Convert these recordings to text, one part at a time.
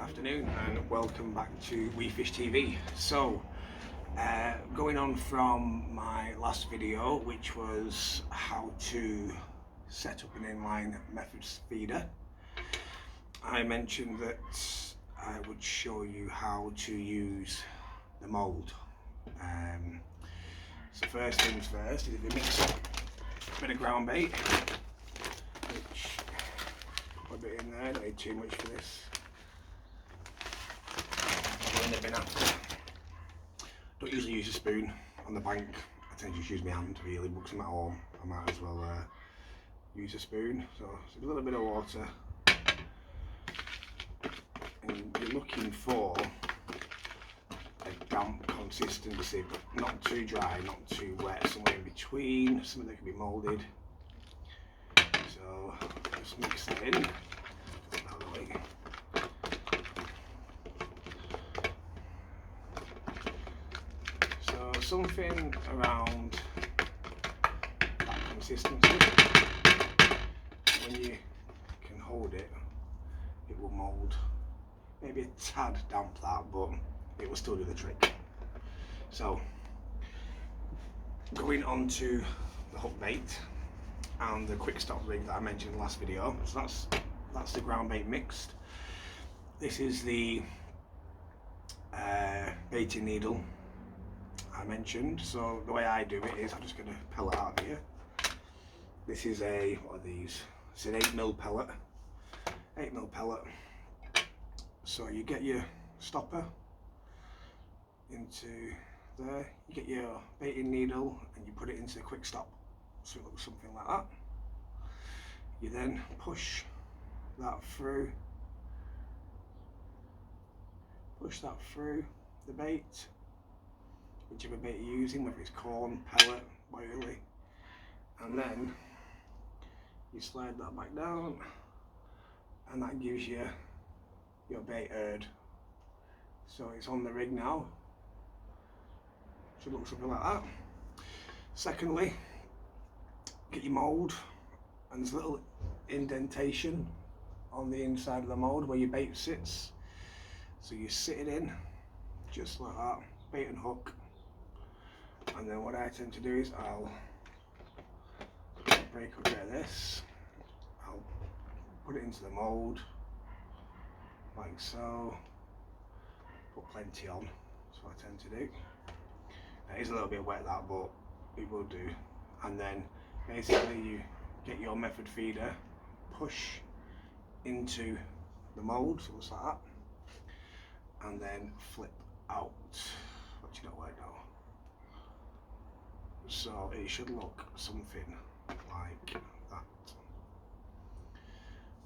afternoon and welcome back to We Fish TV. So, going on from my last video, which was how to set up an inline method feeder, I mentioned that I would show you how to use the mould. So first things first is if you mix up a bit of ground bait, which put a bit in there, don't need too much for this. In the bin after. Don't usually use a spoon on the bank. I tend to just use my hand really, but I'm at home I might as well use a spoon. So it's a little bit of water, and you're looking for a damp consistency, but not too dry, not too wet, somewhere in between, something that can be moulded. So just mix that in. Out of the way. Something around that consistency. When you can hold it, it will mould. Maybe a tad damp that, but it will still do the trick. So, going on to the hook bait and the quick stop rig that I mentioned in the last video. So that's the ground bait mixed. This is the baiting needle I mentioned. So the way I do it is I'm just going to pellet out here. This is what are these? It's an 8mm pellet. 8mm pellet. So you get your stopper into there, you get your baiting needle and you put it into the quick stop. So it looks something like that. You then push that through. Push that through the bait. Whichever bait you're using, whether it's corn, pellet, oily, and then you slide that back down, and that gives you your bait herd. So it's on the rig now. Should look something like that. Secondly, get your mould, and there's a little indentation on the inside of the mould where your bait sits. So you sit it in just like that, bait and hook. And then what I tend to do is I'll break a bit of this, I'll put it into the mould like so, put plenty on, that's what I tend to do. It is a little bit wet that, but it will do. And then basically you get your method feeder, push into the mould, so it's like that, and then flip out, which you don't like now. So it should look something like that.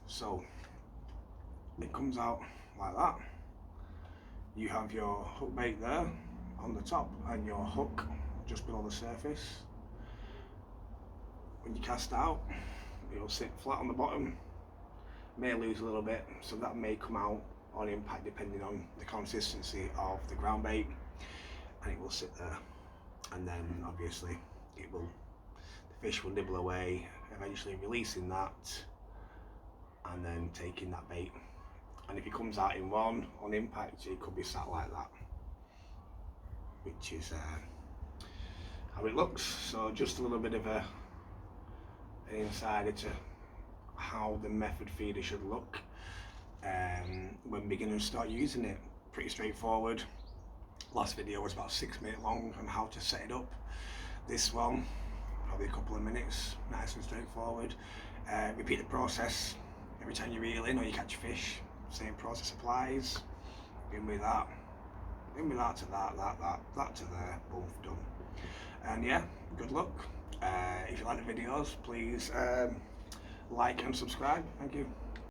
So it comes out like that. You have your hook bait there on the top and your hook just below the surface. When you cast out, it'll sit flat on the bottom, may lose a little bit, so that may come out on impact depending on the consistency of the ground bait, and it will sit there. And then obviously the fish will nibble away, eventually releasing that and then taking that bait. And if it comes out in one on impact, it could be sat like that, which is how it looks. So just a little bit of an insider to how the method feeder should look when beginners start using it. Pretty straightforward. Last video was about 6 minutes long on how to set it up. This one, probably a couple of minutes, nice and straightforward. Repeat the process every time you reel in or you catch a fish. Same process applies. In with that to that to there, both done. And yeah, good luck. If you like the videos, please like and subscribe. Thank you.